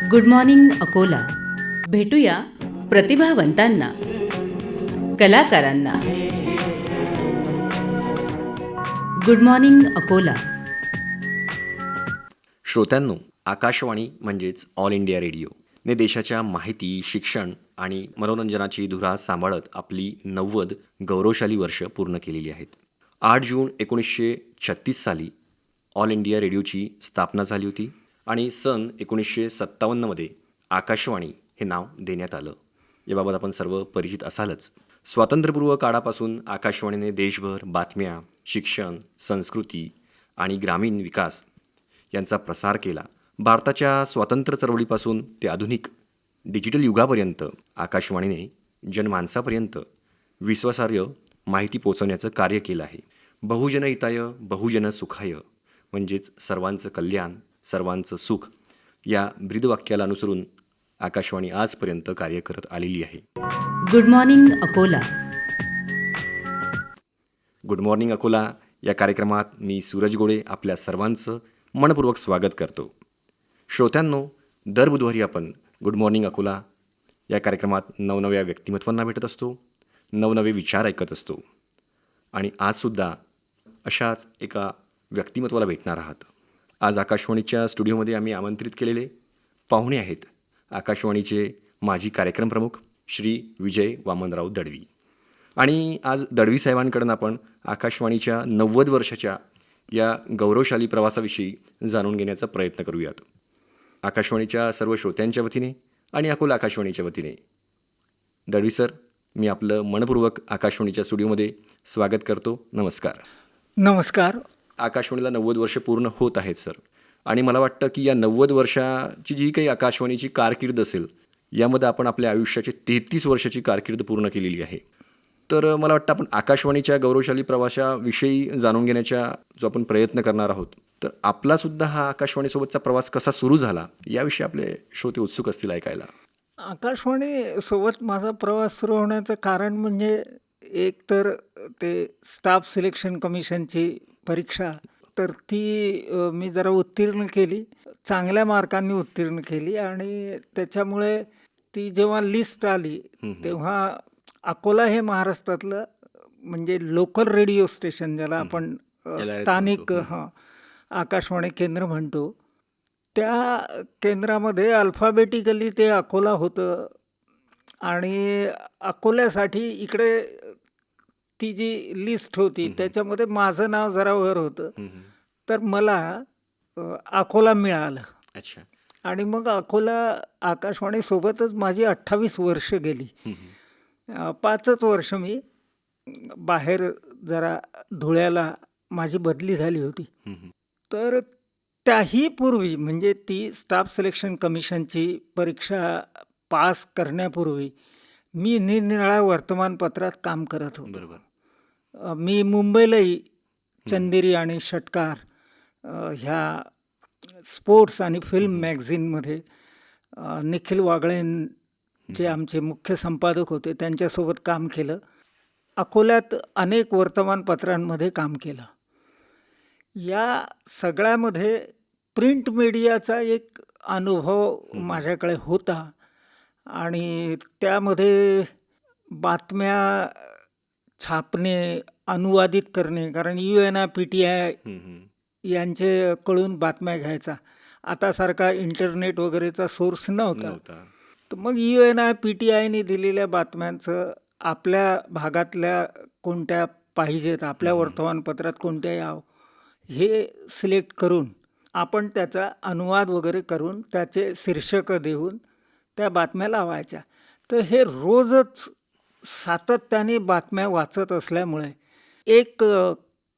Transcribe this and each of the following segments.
Good morning Akola. भेटूया प्रतिभावंतांना, कलाकारांना. Good morning Akola. श्रोत्यांनो, आकाशवाणी म्हणजेच ऑल इंडिया रेडिओ ने देशाच्या माहिती, शिक्षण आणि मनोरंजनाची धुरा सांभाळत आपली 90 गौरवशाली वर्ष पूर्ण केलेली आहेत. 8 जून 1936 साली ऑल इंडिया रेडिओची स्थापना झाली होती आणि सन 1957मध्ये आकाशवाणी हे नाव देण्यात आलं. याबाबत आपण सर्व परिचित असालच. स्वातंत्र्यपूर्व काळापासून आकाशवाणीने देशभर बातम्या, शिक्षण, संस्कृती आणि ग्रामीण विकास यांचा प्रसार केला. भारताच्या स्वातंत्र्य चळवळीपासून ते आधुनिक डिजिटल युगापर्यंत आकाशवाणीने जनमानसापर्यंत विश्वासार्ह माहिती पोहोचवण्याचं कार्य केलं आहे. बहुजन हिताय बहुजन सुखाय म्हणजेच सर्वांचं कल्याण, सर्वांचं सुख या ब्रीदवाक्याला अनुसरून आकाशवाणी आजपर्यंत कार्य करत आलेली आहे. Good morning Akola. Good morning Akola या कार्यक्रमात मी सूरज गोळे आपल्या सर्वांचं मनपूर्वक स्वागत करतो. श्रोत्यांनो, दर बुधवारी आपण गुड मॉर्निंग अकोला या कार्यक्रमात नवनव्या व्यक्तिमत्वांना भेटत असतो, नवनवे विचार ऐकत असतो आणि आजसुद्धा अशाच एका व्यक्तिमत्वाला भेटणार आहात. आज आकाशवाणीच्या स्टुडिओमध्ये आम्ही आमंत्रित केलेले पाहुणे आहेत आकाशवाणीचे माजी कार्यक्रम प्रमुख श्री विजय वामनराव दळवी. आणि आज दळवी साहेबांकडून आपण आकाशवाणीच्या 90 वर्षाच्या या गौरवशाली प्रवासाविषयी जाणून घेण्याचा प्रयत्न करूयात. आकाशवाणीच्या सर्व श्रोत्यांच्या वतीने आणि अकोला आकाशवाणीच्या वतीने दळवी सर, मी आपलं मनपूर्वक आकाशवाणीच्या स्टुडिओमध्ये स्वागत करतो. नमस्कार. नमस्कार. आकाशवाणीला 90 वर्ष पूर्ण होत आहेत सर, आणि मला वाटतं की या 90 वर्षाची जी काही आकाशवाणीची कारकीर्द असेल यामध्ये आपण आपल्या आयुष्याची 33 वर्षाची कारकीर्द पूर्ण केलेली आहे. तर मला वाटतं आपण आकाशवाणीच्या गौरवशाली प्रवासाविषयी जाणून घेण्याचा जो आपण प्रयत्न करणार आहोत, तर आपलासुद्धा हा आकाशवाणीसोबतचा प्रवास कसा सुरू झाला याविषयी आपले श्रोते उत्सुक असतील ऐकायला. आकाशवाणीसोबत माझा प्रवास सुरू होण्याचं कारण म्हणजे एक तर ते स्टाफ सिलेक्शन कमिशनची परीक्षा, तर ती मी जरा उत्तीर्ण केली, चांगल्या मार्कांनी उत्तीर्ण केली. आणि त्याच्यामुळे ती जेव्हा लिस्ट आली तेव्हा अकोला हे महाराष्ट्रातलं म्हणजे लोकल रेडिओ स्टेशन, ज्याला आपण स्थानिक आकाशवाणी केंद्र म्हणतो, त्या केंद्रामध्ये अल्फाबेटिकली ते अकोला होतं. आणि अकोल्यासाठी इकडे ती जी लिस्ट होती त्याच्यामध्ये माझं नाव जरा वर होतं, तर मला अकोला मिळालं. अच्छा. आणि मग अकोला आकाशवाणीसोबतच माझी 28 वर्ष गेली. 5च वर्ष मी बाहेर जरा धुळ्याला माझी बदली झाली होती. तर त्याही पूर्वी म्हणजे ती स्टाफ सिलेक्शन कमिशनची परीक्षा पास करण्यापूर्वी मी निरनिराळ्या वर्तमानपत्रात काम करत होतो. बरोबर. मी मुंबईलाही चंदेरी आणि षटकार ह्या स्पोर्ट्स आणि फिल्म मॅगझिनमध्ये निखिल वागळे जे आमचे मुख्य संपादक होते त्यांच्यासोबत काम केलं. अकोल्यात अनेक वर्तमानपत्रांमध्ये काम केलं. या सगळ्यामध्ये प्रिंट मीडियाचा एक अनुभव माझ्याकडे होता आणि त्यामध्ये बातम्या छापणे, अनुवादित करणे, कारण UNIPTI यांच्याकडून बातम्या घ्यायचा. आता सारखा इंटरनेट वगैरेचा सोर्स नव्हता. तर मग UNIPTIने दिलेल्या बातम्यांचं आपल्या भागातल्या कोणत्या पाहिजेत, आपल्या वर्तमानपत्रात कोणत्या यावं, हे सिलेक्ट करून आपण त्याचा अनुवाद वगैरे करून त्याचे शीर्षकं देऊन त्या बातम्या लावायच्या. तर हे रोजच सातत्याने बातम्या वाचत असल्यामुळे एक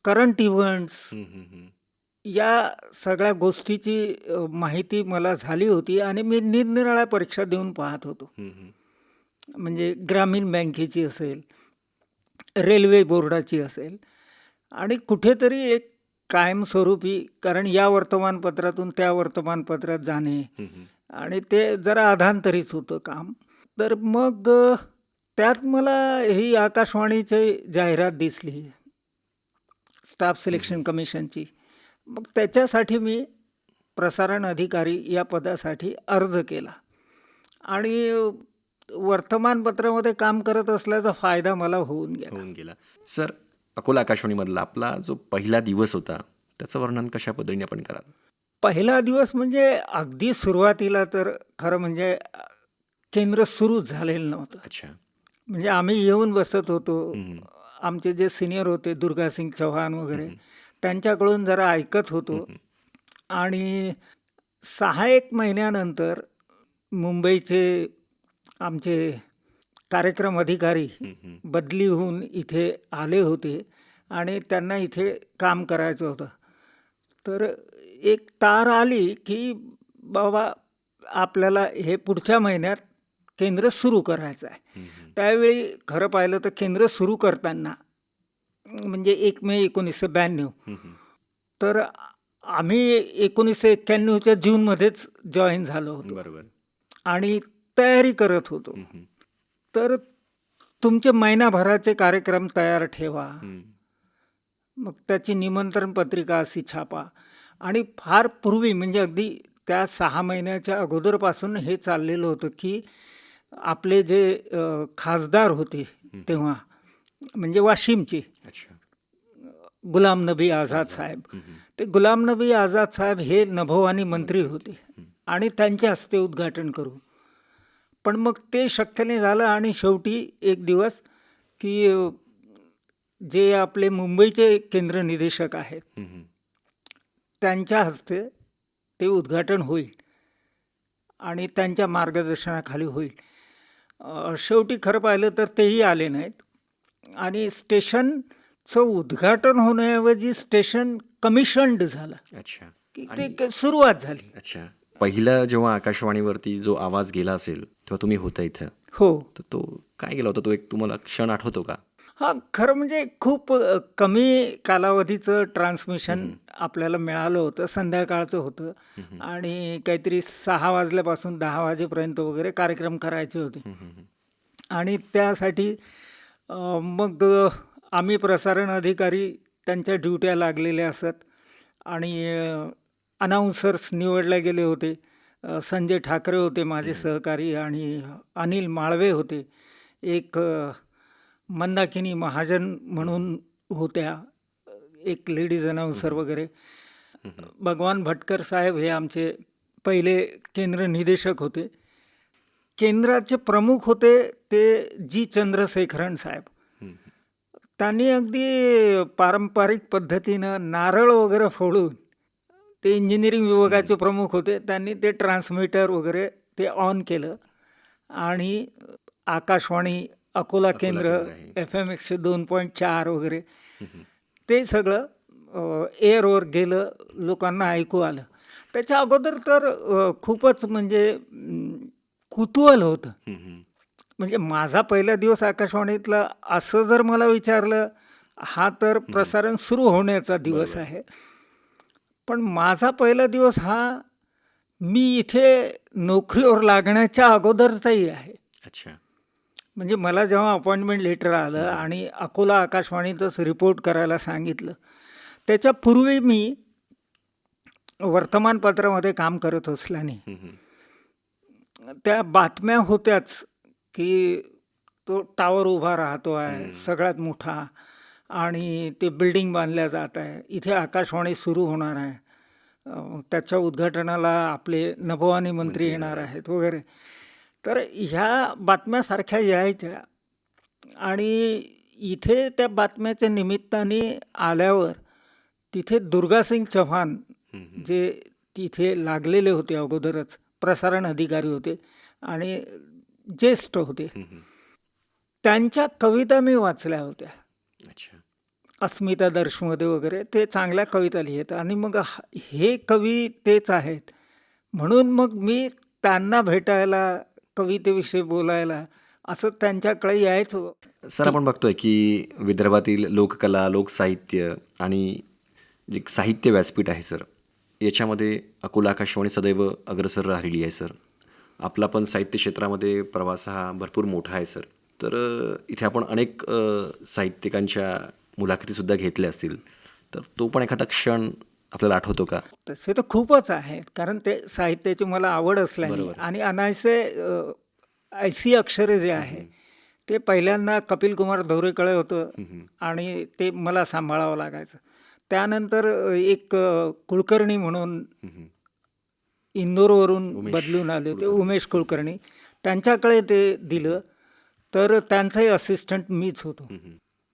करंट इव्हेंट्स या सगळ्या गोष्टीची माहिती मला झाली होती. आणि मी निरनिराळ्या परीक्षा देऊन पाहत होतो. म्हणजे ग्रामीण बँकेची असेल, रेल्वे बोर्डाची असेल, आणि कुठेतरी एक कायमस्वरूपी, कारण या वर्तमानपत्रातून त्या वर्तमानपत्रात जाणे आणि ते जरा अधांतरीच होतं काम. तर मग त्यात मला ही आकाशवाणीची जाहिरात दिसली स्टाफ सिलेक्शन कमिशनची. मग त्याच्यासाठी मी प्रसारण अधिकारी या पदासाठी अर्ज केला आणि वर्तमानपत्रामध्ये काम करत असल्याचा फायदा मला होऊन गेला. सर, अकोला आकाशवाणीमधला आपला जो पहिला दिवस होता त्याचं वर्णन कशा पद्धतीने आपण कराल? पहिला दिवस म्हणजे अगदी सुरुवातीला तर खरं म्हणजे केंद्र सुरूच झालेलं नव्हतं. अच्छा. म्हणजे आम्ही येऊन बसत होतो. आमचे जे सिनियर होते दुर्गासिंग चौहान वगैरे त्यांच्याकडून जरा ऐकत होतो आणि 6-1 महिन्यानंतर मुंबईचे आमचे कार्यक्रम अधिकारी बदली होऊन इथे आले होते आणि त्यांना इथे काम करायचं होतं. तर एक तार आली की बाबा आपल्याला हे पुढच्या महिन्यात केंद्र सुरू करायचं आहे. त्यावेळी खरं पाहिलं तर केंद्र सुरू करताना म्हणजे 1 मे 1992 तर आम्ही 1991च्या जूनमध्येच जॉईन झालो होतो बरोबर. आणि तयारी करत होतो. तर तुमचे महिनाभराचे कार्यक्रम तयार ठेवा, मग त्याची निमंत्रण पत्रिका अशी छापा आणि फार पूर्वी म्हणजे अगदी त्या 6 महिन्याच्या अगोदरपासून हे चाललेलं होतं की आपले जे खासदार होते तेव्हा म्हणजे वाशिमचे अच्छा. गुलाम नबी आझाद साहेब, ते गुलाम नबी आझाद साहेब हे नभोवाणी मंत्री होते आणि त्यांच्या हस्ते उद्घाटन करू. पण मग ते शक्य नाही झालं आणि शेवटी एक दिवस की जे आपले मुंबईचे केंद्र निदेशक आहेत त्यांच्या हस्ते ते उद्घाटन होईल आणि त्यांच्या मार्गदर्शनाखाली होईल. शेवटी खरं पाहिलं तर तेही आले नाहीत आणि स्टेशनचं उद्घाटन होण्याऐवजी स्टेशन कमिशन्ड झालं. अच्छा. की ते सुरुवात झाली. अच्छा. पहिला जेव्हा आकाशवाणीवरती जो आवाज गेला असेल तेव्हा तुम्ही होता इथं, हो. तर तो काय गेला होता? तो एक तुम्हाला क्षण आठवतो का? हां, खरं म्हणजे खूप कमी कालावधीचं ट्रान्समिशन आपल्याला मिळालं होतं. संध्याकाळचं होतं आणि काहीतरी 6 वाजल्यापासून 10 वाजेपर्यंत वगैरे कार्यक्रम करायचे होते आणि त्यासाठी मग आम्ही प्रसारण अधिकारी त्यांच्या ड्युट्या लागलेल्या असत आणि अनाऊन्सर्स निवडले गेले होते. संजय ठाकरे होते माझे सहकारी आणि अनिल माळवे होते. एक मंदाकिनी महाजन म्हणून होत्या, एक लेडीज अनाऊन्सर वगैरे. भगवान भटकर साहेब हे आमचे पहिले केंद्र निदेशक होते. केंद्राचे प्रमुख होते ते जी चंद्रशेखरन साहेब. त्यांनी अगदी पारंपरिक पद्धतीनं नारळ वगैरे फोडून, ते इंजिनिअरिंग विभागाचे प्रमुख होते, त्यांनी ते ट्रान्समीटर वगैरे ते ऑन केलं आणि आकाशवाणी अकोला केंद्र FM 102.4 वगैरे ते सगळं एअरवर गेलं, लोकांना ऐकू आलं. त्याच्या अगोदर तर खूपच म्हणजे कुतूहल होतं. म्हणजे माझा पहिला दिवस आकाशवाणीतला असं जर मला विचारलं, हा तर प्रसारण सुरू होण्याचा दिवस आहे. पण माझा पहिला दिवस हा मी इथे नोकरीवर लागण्याच्या अगोदरचाही आहे. अच्छा. म्हणजे मला जेव्हा अपॉइंटमेंट लेटर आलं आणि अकोला आकाशवाणीतच रिपोर्ट करायला सांगितलं, त्याच्यापूर्वी मी वर्तमानपत्रामध्ये काम करत असल्याने त्या बातम्या होत्याच की तो टावर उभा राहतो आहे सगळ्यात मोठा आणि ते बिल्डिंग बांधल्या जात आहे, इथे आकाशवाणी सुरू होणार आहे, त्याच्या उद्घाटनाला आपले नभोवाणी मंत्री येणार आहेत वगैरे. तर ह्या बातम्यासारख्या यायच्या आणि इथे त्या बातम्याच्या निमित्ताने आल्यावर तिथे दुर्गासिंग चौहान जे तिथे लागलेले होते अगोदरच, प्रसारण अधिकारी होते आणि ज्येष्ठ होते, त्यांच्या कविता मी वाचल्या होत्या. अच्छा. अस्मिता दर्शमध्ये वगैरे ते चांगल्या कविता लिहितात आणि मग हे कवी तेच आहेत म्हणून मग मी त्यांना भेटायला, कवितेविषयी बोलायला असं त्यांच्याकडे यायचो. सर, आपण बघतोय की विदर्भातील लोककला, लोकसाहित्य आणि जे साहित्य व्यासपीठ आहे सर, याच्यामध्ये अकोला आकाशवाणी सदैव अग्रेसर राहिलेली आहे सर. आपला पण साहित्य क्षेत्रामध्ये प्रवास हा भरपूर मोठा आहे सर. तर इथे आपण अनेक साहित्यिकांच्या मुलाखतीसुद्धा घेतल्या असतील, तर तो पण एखादा क्षण आपल्याला आठवतो का? तसे तर खूपच आहेत, कारण ते साहित्याची मला आवड असल्याने बरोबर. आणि अनायसे ऐसी अक्षरे जे आहे ते पहिल्यांदा कपिल कुमार धोरेकडे होतं आणि ते मला सांभाळावं लागायचं. त्यानंतर एक कुलकर्णी म्हणून इंदोरवरून बदलून आले होते, उमेश कुलकर्णी, त्यांच्याकडे ते दिलं. तर त्यांचाही असिस्टंट मीच होतो.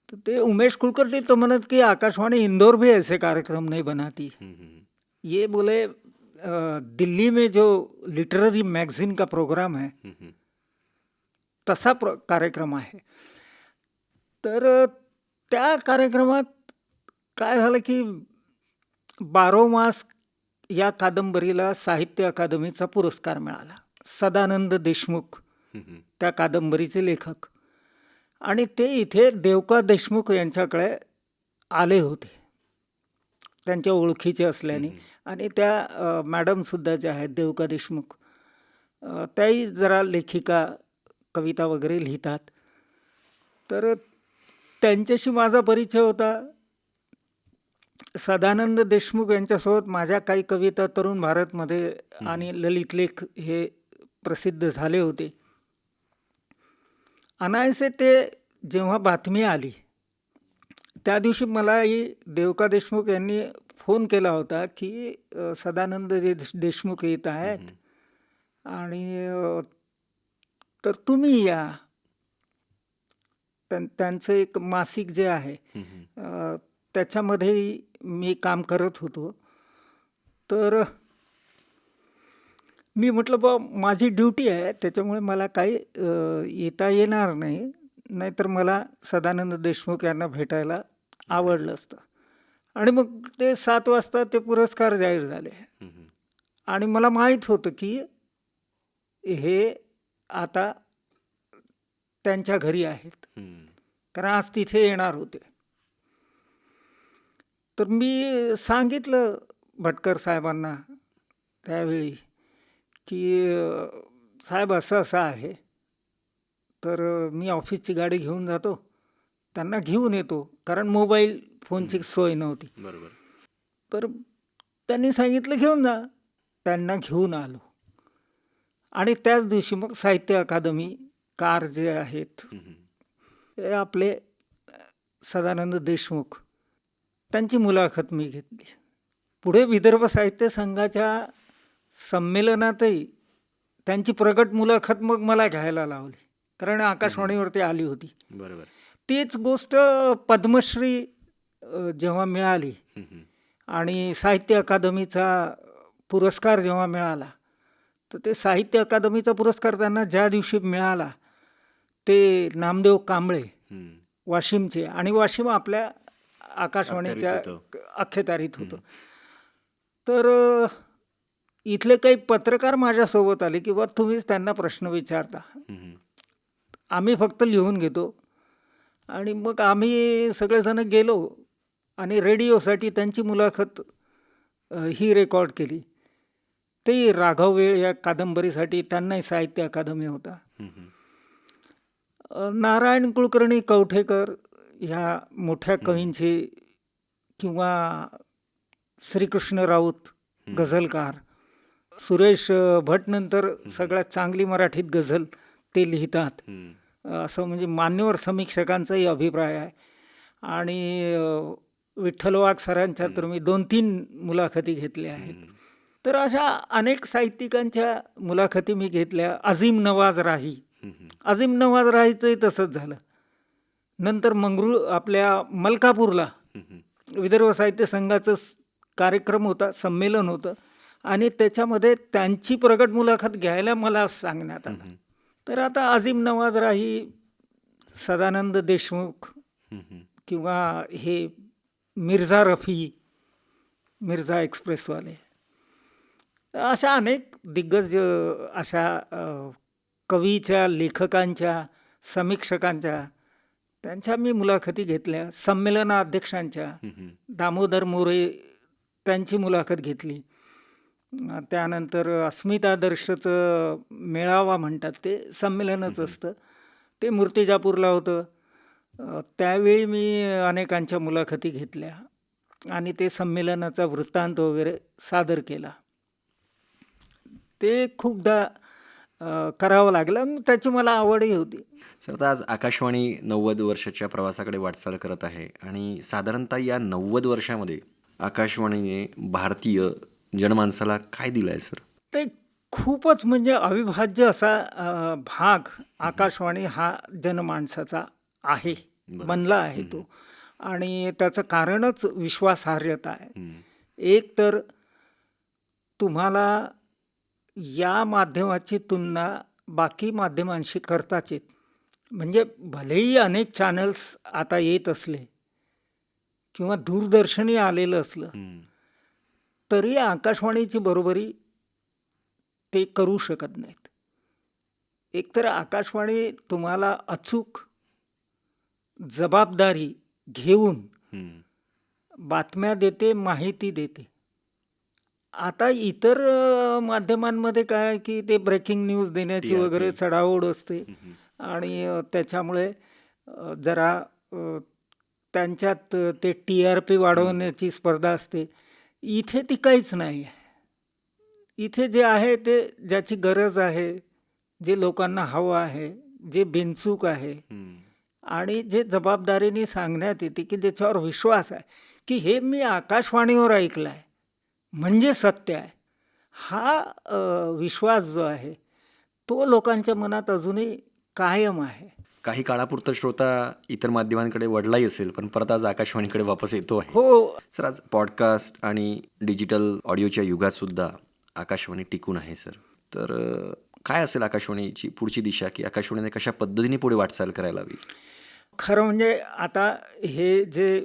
तो ते उमेश कुलकर्णी तो म्हणत कि आकाशवाणी इंदौर भी ऐसे कार्यक्रम नहीं बनाती, ये बोले दिल्ली में जो लिटररी मैगजीन का प्रोग्राम है तसा कार्यक्रम आहे. तर त्या कार्यक्रमात काय झालं की 12 मास या कादंबरीला साहित्य अकादमीचा पुरस्कार मिळाला. सदानंद देशमुख त्या कादंबरीचे लेखक, आणि ते इथे देवका देशमुख यांच्याकडे आले होते त्यांच्या ओळखीचे असल्याने. आणि त्या मॅडमसुद्धा ज्या आहेत देवका देशमुख, त्याही जरा लेखिका, कविता वगैरे लिहितात. तर त्यांच्याशी माझा परिचय होता. सदानंद देशमुख यांच्यासोबत माझ्या काही कविता तरुण भारतमध्ये आणि ललित लेख हे प्रसिद्ध झाले होते. अनायसे ते जेव्हा बातमी आली त्या दिवशी मलाही देवका देशमुख यांनी फोन केला होता की सदानंद देशमुख येत आहेत आणि तर तुम्ही या. त्यांचं एक मासिक जे आहे त्याच्यामध्ये मी काम करत होतो. तर मी म्हटलं बा माझी ड्युटी आहे त्याच्यामुळे मला काही येता येणार नाही, नाहीतर मला सदानंद देशमुख यांना भेटायला आवडलं असतं. आणि मग ते 7 वाजता ते पुरस्कार जाहीर झाले आणि मला माहीत होतं की हे आता त्यांच्या घरी आहेत, कारण आज तिथे येणार होते. तर मी सांगितलं भटकर साहेबांना त्यावेळी की साहेब असं असं आहे, तर मी ऑफिसची गाडी घेऊन जातो, त्यांना घेऊन येतो, कारण मोबाईल फोनची सोय नव्हती. बरोबर. तर त्यांनी सांगितलं घेऊन जा. त्यांना घेऊन आलो आणि त्याच दिवशी मग साहित्य अकादमी कार जे आहेत हे आपले सदानंद देशमुख त्यांची मुलाखत मी घेतली. पुढे विदर्भ साहित्य संघाच्या संमेलनातही त्यांची प्रगट मुलाखत मग मला घ्यायला लावली, कारण आकाशवाणीवरती आली होती. बरोबर. तीच गोष्ट पद्मश्री जेव्हा मिळाली आणि साहित्य अकादमीचा पुरस्कार जेव्हा मिळाला, तर ते साहित्य अकादमीचा पुरस्कार त्यांना ज्या दिवशी मिळाला ते नामदेव कांबळे वाशिमचे, आणि वाशिम आपल्या आकाशवाणीच्या अखत्यारीत होतं. तर इथले काही पत्रकार माझ्यासोबत आले की बा तुम्हीच त्यांना प्रश्न विचारता, आम्ही फक्त लिहून घेतो. आणि मग आम्ही सगळेजण गेलो आणि रेडिओसाठी त्यांची मुलाखत ही रेकॉर्ड केली. ते राघव वेळ या कादंबरीसाठी त्यांनाही साहित्य अकादमी होता. नारायण कुलकर्णी कवठेकर ह्या मोठ्या कवींची, किंवा श्रीकृष्ण राऊत गझलकार, सुरेश भट नंतर सगळ्यात चांगली मराठीत गझल ते लिहितात असं म्हणजे मान्यवर समीक्षकांचाही अभिप्राय आहे. आणि विठ्ठल वाघ सरांच्या तर मी 2-3 मुलाखती घेतल्या आहेत. तर अशा अनेक साहित्यिकांच्या मुलाखती मी घेतल्या. अझीम नवाज राहीचंही तसंच झालं. नंतर आपल्या मलकापूरला विदर्भ साहित्य संघाचं कार्यक्रम होता, संमेलन होतं, आणि त्याच्यामध्ये त्यांची प्रगट मुलाखत घ्यायला मला सांगण्यात आलं. तर आता अझीम नवाज राही, सदानंद देशमुख, किंवा हे मिर्झा रफी, मिर्झा एक्सप्रेसवाले, अशा अनेक दिग्गज अशा कवीच्या, लेखकांच्या, समीक्षकांच्या त्यांच्या मी मुलाखती घेतल्या. संमेलनाध्यक्षांच्या, दामोदर मोरे त्यांची मुलाखत घेतली. त्यानंतर अस्मिता दर्शचं मेळावा म्हणतात, ते संमेलनच असतं, ते मूर्तिजापूरला होतं. त्यावेळी मी अनेकांच्या मुलाखती घेतल्या. आणि ते संमेलनाचा वृत्तांत वगैरे सादर केला. ते खूपदा करावं लागलं आणि त्याची मला आवडही होती. सर, आता आज आकाशवाणी 90 वर्षाच्या प्रवासाकडे वाटचाल करत आहे आणि साधारणतः या 90 वर्षामध्ये आकाशवाणीने भारतीय जनमानसाला काय दिलं आहे सर? ते खूपच म्हणजे अविभाज्य असा भाग आकाशवाणी हा जनमानसाचा आहे, बनला आहे तो. आणि त्याचं कारणच विश्वासार्हता आहे. एक तर तुम्हाला या माध्यमाची तुलना बाकी माध्यमांशी करताच येत. म्हणजे भलेही अनेक चॅनल्स आता येत असले किंवा दूरदर्शनही आलेलं असलं, तरी आकाशवाणीची बरोबरी ते करू शकत नाहीत. एकतर आकाशवाणी तुम्हाला अचूक जबाबदारी घेऊन बातम्या देते, माहिती देते. आता इतर माध्यमांमध्ये काय आहे की ते ब्रेकिंग न्यूज देण्याची वगैरे चढाओढ असते आणि त्याच्यामुळे जरा त्यांच्यात ते TRP वाढवण्याची स्पर्धा असते. इथे ती काहीच नाही आहे. इथे जे आहे ते ज्याची गरज आहे, जे लोकांना हवं आहे, जे बिनचूक आहे आणि जे जबाबदारीने सांगण्यात येते की ज्याच्यावर विश्वास आहे की हे मी आकाशवाणीवर ऐकलं आहे म्हणजे सत्य आहे. हा विश्वास जो आहे तो लोकांच्या मनात अजूनही कायम आहे. काही काळापुरता श्रोता इतर माध्यमांकडे वळलाही असेल, पण परत आज आकाशवाणीकडे वापस येतो आहे. हो, सर, आज पॉडकास्ट आणि डिजिटल ऑडिओच्या युगात सुद्धा आकाशवाणी टिकून आहे सर. तर काय असेल आकाशवाणीची पुढची दिशा, की आकाशवाणीने कशा पद्धतीने पुढे वाटचाल करायला हवी? खरं म्हणजे आता हे जे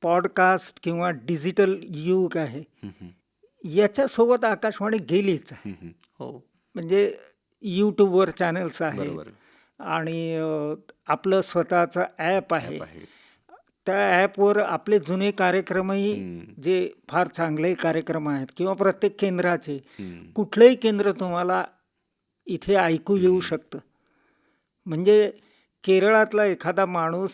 पॉडकास्ट किंवा डिजिटल युग आहे याच्यासोबत आकाशवाणी गेलीच आहे. हो, म्हणजे यूट्यूबवर चॅनल्स आहे बरोबर आणि आपलं स्वतःचं ॲप आहे. आहे. त्या ॲपवर आपले जुने कार्यक्रमही जे फार चांगले कार्यक्रम आहेत किंवा प्रत्येक केंद्राचे कुठलंही केंद्र तुम्हाला इथे ऐकू येऊ शकतं. म्हणजे केरळातला एखादा माणूस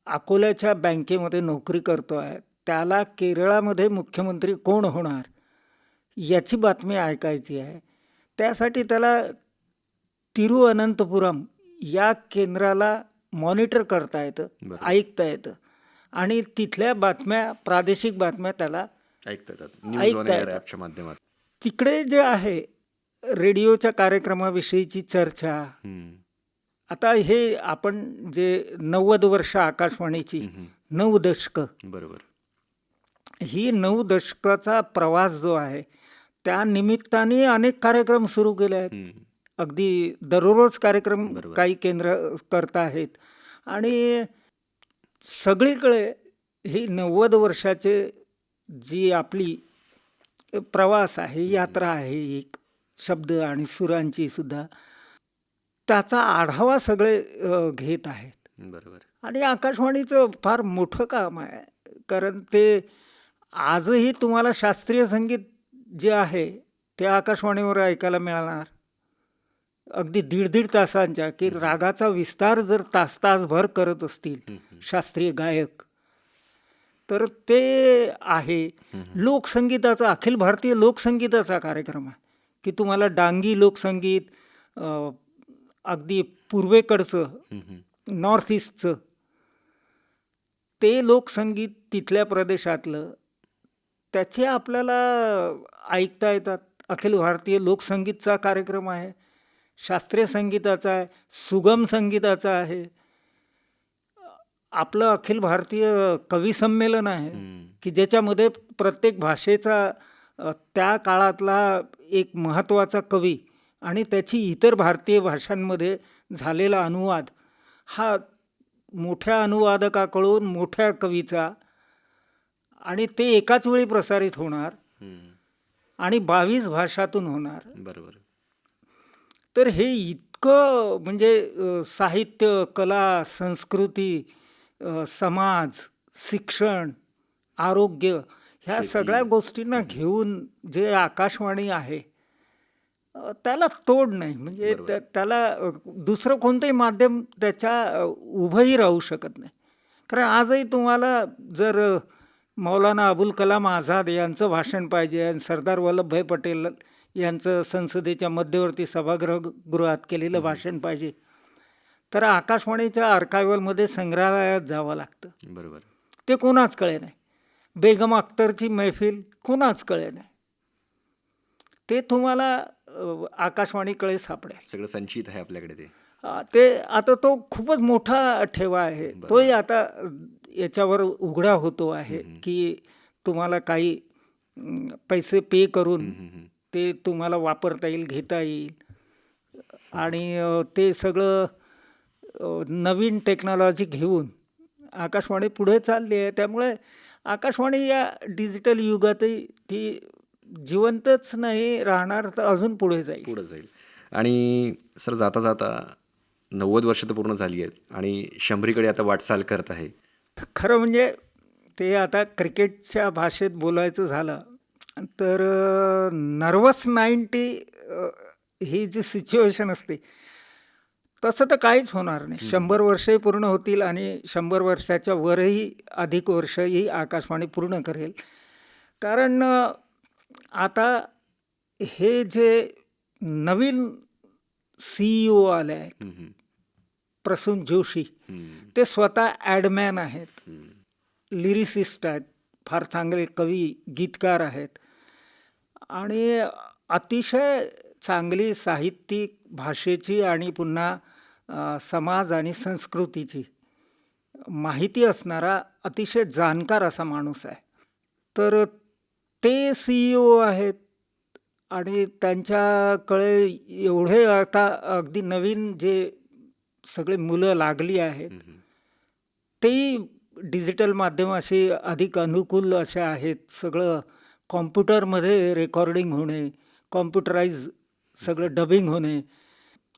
अकोल्याच्या बँकेमध्ये नोकरी करतो आहे, त्याला केरळामध्ये मुख्यमंत्री कोण होणार याची बातमी ऐकायची आहे. त्यासाठी त्याला तिरुअनंतपुरम या केंद्राला मॉनिटर करता येतं, ऐकता येतं आणि तिथल्या बातम्या, प्रादेशिक बातम्या त्याला ऐकता येतात ऐकता न्यूज ऑन एअर येतात. ॲपच्या माध्यमात. तिकडे जे आहे रेडिओच्या कार्यक्रमाविषयीची चर्चा. आता हे आपण जे 90 वर्ष आकाशवाणीची, 9 दशकं, बरोबर ही 9 दशकाचा प्रवास जो आहे त्या निमित्ताने अनेक कार्यक्रम सुरू केले आहेत. अगदी दररोज कार्यक्रम काही केंद्र करत आहेत आणि सगळीकडे ही 90 वर्षाचे जी आपली प्रवास आहे, यात्रा आहे, एक शब्द आणि सुरांची सुद्धा, त्याचा आढावा सगळे घेत आहेत. बरोबर आणि आकाशवाणीचं फार मोठं काम आहे, कारण ते आजही तुम्हाला शास्त्रीय संगीत जे आहे ते आकाशवाणीवर ऐकायला मिळणार. अगदी 1.5 तासांच्या, की रागाचा विस्तार जर तासभर करत असतील शास्त्रीय गायक, तर ते आहे. लोकसंगीताचा, अखिल भारतीय लोकसंगीताचा कार्यक्रम आहे की तुम्हाला डांगी लोकसंगीत, अगदी पूर्वेकडचं, नॉर्थ ईस्टचं ते लोकसंगीत तिथल्या प्रदेशातलं, त्याचे आपल्याला ऐकता येतात. अखिल भारतीय लोकसंगीतचा कार्यक्रम आहे, शास्त्रीय संगीताचा आहे, सुगम संगीताचा आहे. आपलं अखिल भारतीय कवी संमेलन आहे की ज्याच्यामध्ये प्रत्येक भाषेचा त्या काळातला एक महत्त्वाचा कवी आणि त्याची इतर भारतीय भाषांमध्ये झालेला अनुवाद, हा मोठ्या अनुवादकाकडून मोठ्या कवीचा, आणि ते एकाच वेळी प्रसारित होणार आणि 22 भाषातून होणार. बरोबर. तर हे इतकं म्हणजे साहित्य, कला, संस्कृती, समाज, शिक्षण, आरोग्य, ह्या सगळ्या गोष्टींना घेऊन जे आकाशवाणी आहे त्याला तोड नाही. म्हणजे त्याला दुसरं कोणतंही माध्यम त्याच्या उभंही राहू शकत नाही. कारण आजही तुम्हाला जर मौलाना अबुल कलाम आझाद यांचं भाषण पाहिजे आणि सरदार वल्लभभाई पटेल यांचं संसदेच्या मध्यवर्ती सभागृहात केलेलं भाषण पाहिजे, तर आकाशवाणीच्या आर्कायवलमध्ये संग्रहालयात जावं लागतं. बरोबर. ते कोणाच कळे नाही. बेगम अख्तरची मैफिल कोणाच कळे नाही. ते तुम्हाला आकाशवाणीकडे सापडेल. सगळं संचित आहे आपल्याकडे ते. ते आता तो खूपच मोठा ठेवा आहे. तोही आता याच्यावर उघडा होतो आहे की तुम्हाला काही पैसे पे करून ते तुम्हाला वापरता येईल, घेता येईल. आणि ते सगळं नवीन टेक्नॉलॉजी घेऊन आकाशवाणी पुढे चालली आहे. त्यामुळे आकाशवाणी या डिजिटल युगातही ती जिवंतच नाही राहणार, तर अजून पुढे जाईल. आणि सर, जाता जाता 90 वर्ष तर पूर्ण झाली आहेत आणि 100कडे आता वाटचाल करत आहे. खरं म्हणजे ते आता क्रिकेटच्या भाषेत बोलायचं झालं तर नर्वस 90 ही जी सिच्युएशन असते तसं तर काहीच होणार नाही. 100 वर्षही पूर्ण होतील आणि 100 वर्षाच्या वरही अधिक वर्षही आकाशवाणी पूर्ण करेल. कारण आता हे जे नवीन CEO आले आहेत, प्रसून जोशी, ते स्वतः ॲडमॅन आहेत, लिरिसिस्ट आहेत, फार चांगले कवी गीतकार आहेत आणि अतिशय चांगली साहित्यिक भाषेची आणि पुन्हा समाज आणि संस्कृतीची माहिती असणारा अतिशय जाणकार असा माणूस आहे. तर ते CEO आहेत आणि त्यांच्याकडे एवढे आता अगदी नवीन जे सगळे मुलं लागली आहेत तेही डिजिटल माध्यमाशी अधिक अनुकूल असे आहेत. सगळं कॉम्प्युटरमध्ये रेकॉर्डिंग होणे, कॉम्प्युटराईज सगळं डबिंग होणे,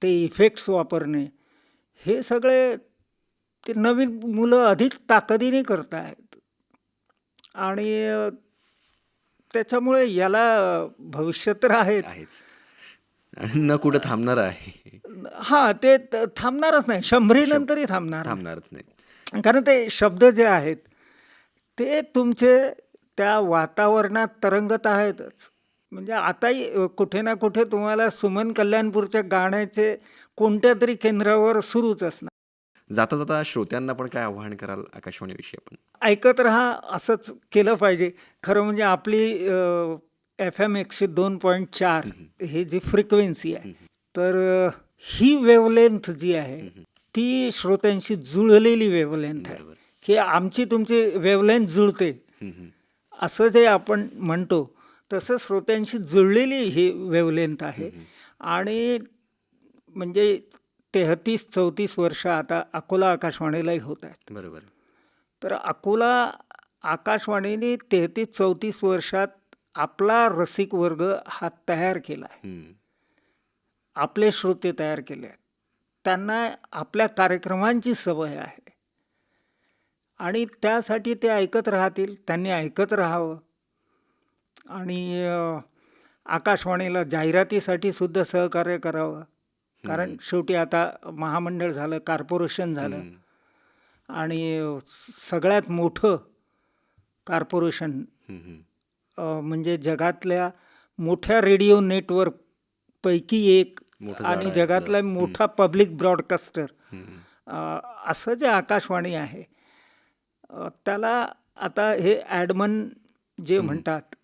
ते इफेक्ट्स वापरणे, हे सगळे ते नवीन मुलं अधिक ताकदीने करत आहेत. आणि त्याच्यामुळे याला भविष्य तर आहेच. आणि न कुठं थांबणार आहे. हां, ते थांबणारच नाही. 100 नंतरही थांबणारच नाही. कारण ते शब्द जे आहेत ते तुमचे त्या वातावरणात तरंगत आहेतच. म्हणजे आताही कुठे ना कुठे तुम्हाला सुमन कल्याणपूरच्या गाण्याचे कोणत्या तरी केंद्रावर सुरूच असणार. जाता जाता श्रोत्यांना पण काय आव्हान कराल आकाशवाणीविषयी? आपण ऐकत राहा, असंच केलं पाहिजे. खरं म्हणजे आपली FM 102.4 ही जी फ्रिक्वेन्सी आहे, तर ही वेव्हलेंथ जी आहे ती श्रोत्यांशी जुळलेली वेव्हलेंथ आहे. की आमची तुमची वेव्हलेंथ जुळते असं जे आपण म्हणतो तसं श्रोत्यांशी जुळलेली ही वेव्हलेंथ आहे. आणि म्हणजे 33-34 वर्ष आता अकोला आकाशवाणीलाही होत आहेत. बरोबर. तर अकोला आकाशवाणीने 33-34 वर्षात आपला रसिक वर्ग हा तयार केला आहे. आपले श्रोते तयार केले आहेत. त्यांना आपल्या कार्यक्रमांची सवय आहे आणि त्यासाठी ते ऐकत राहतील. त्यांनी ऐकत राहावं आणि आकाशवाणीला जाहिरातीसाठी सुद्धा सहकार्य करावं. कारण शेवटी आता महामंडळ झालं, कॉर्पोरेशन झालं आणि सगळ्यात मोठं कॉर्पोरेशन म्हणजे जगातल्या मोठ्या रेडिओ नेटवर्क पैकी एक आणि जगातला मोठा पब्लिक ब्रॉडकास्टर असं जे आकाशवाणी आहे, त्याला आता हे ॲडमन जे म्हणतात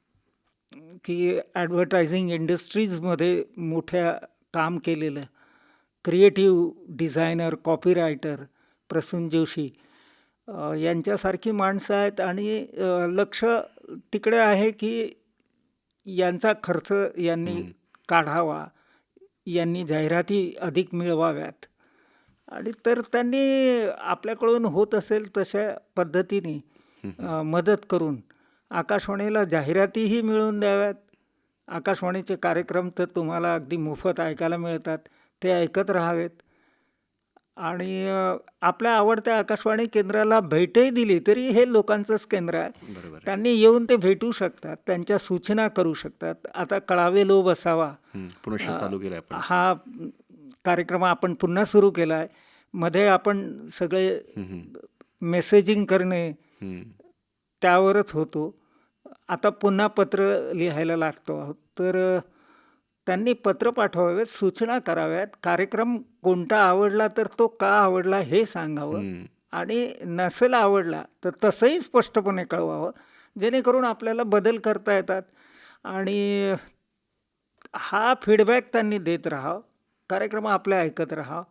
की ॲडव्हर्टायझिंग इंडस्ट्रीजमध्ये मोठ्या काम केलेलं creative designer, copywriter Prasoon Joshi यांच्यासारखी माणसं आहेत. आणि लक्ष तिकडे आहे की यांचा खर्च यांनी काढावा, यांनी जाहिराती अधिक मिळवाव्यात. आणि तर त्यांनी आपल्याकडून होत असेल तशा पद्धतीने मदत करून आकाशवाणीला जाहिरातीही मिळवून द्याव्यात. आकाशवाणीचे कार्यक्रम तर तुम्हाला अगदी मोफत ऐकायला मिळतात, ते ऐकत राहावेत. आणि आपल्या आवडत्या आकाशवाणी केंद्राला भेटही दिली तरी हे लोकांचंच केंद्र आहे. त्यांनी येऊन ते भेटू शकतात, त्यांच्या सूचना करू शकतात. आता कळावे लोभ असावा हा कार्यक्रम आपण पुन्हा सुरू केला आहे. मध्ये आपण सगळे मेसेजिंग करणे, त्यावरच होतो. आता पुन्हा पत्र लिहायला लागतो आहोत. तर त्यांनी पत्र पाठवावेत, सूचना कराव्यात, कार्यक्रम कोणता आवडला तर तो का आवडला हे सांगावं आणि नसेल आवडला तर तसंही स्पष्टपणे कळवावं, जेणेकरून आपल्याला बदल करता येतात. आणि हा फीडबॅक त्यांनी देत राहावं, कार्यक्रम आपले ऐकत राहावं,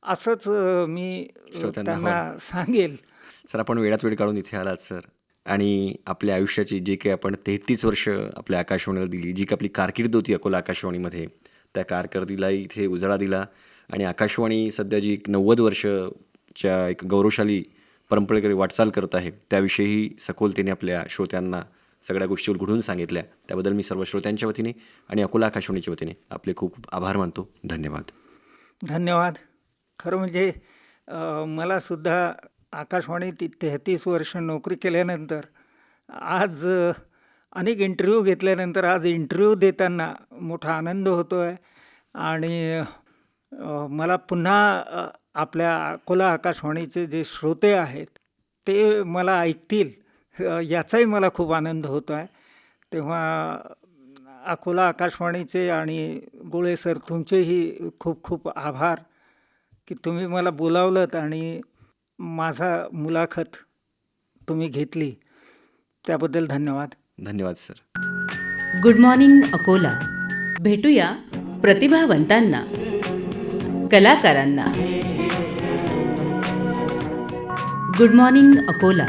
असंच मी श्रोत्यांना त्यांना सांगेल. सर, आपण वेळात वेळ काढून इथे आलात सर, आणि आपल्या आयुष्याची जे काही आपण 33 वर्ष आपल्या आकाशवाणीला दिली, जी काही आपली कारकीर्द होती अकोला आकाशवाणीमध्ये, त्या कारकिर्दीला इथे उजाळा दिला. आणि आकाशवाणी सध्या जी 90 वर्षच्या एक गौरवशाली परंपरेकडे वाटचाल करत आहे, त्याविषयी सखोलतेने आपल्या श्रोत्यांना सगळ्या गोष्टी उलगडून सांगितल्या. त्याबद्दल मी सर्व श्रोत्यांच्या वतीने आणि अकोला आकाशवाणीच्या वतीने आपले खूप आभार मानतो. धन्यवाद. धन्यवाद. खरं म्हणजे मलासुद्धा आकाशवाणीत 33 वर्ष नोकरी केल्यानंतर आज अनेक इंटरव्ह्यू घेतल्यानंतर आज इंटरव्ह्यू देताना मोठा आनंद होतो आहे. आणि मला पुन्हा आपल्या अकोला आकाशवाणीचे जे श्रोते आहेत ते मला ऐकतील याचाही मला खूप आनंद होतो आहे. तेव्हा अकोला आकाशवाणीचे आणि गोळे सर तुमचेही खूप खूप आभार की तुम्ही मला बोलावलंत आणि माझा मुलाखत तुम्ही घेतली, त्याबद्दल धन्यवाद. धन्यवाद सर. Good morning Akola. भेटूया प्रतिभावंतांना, कलाकारांना. Good morning Akola.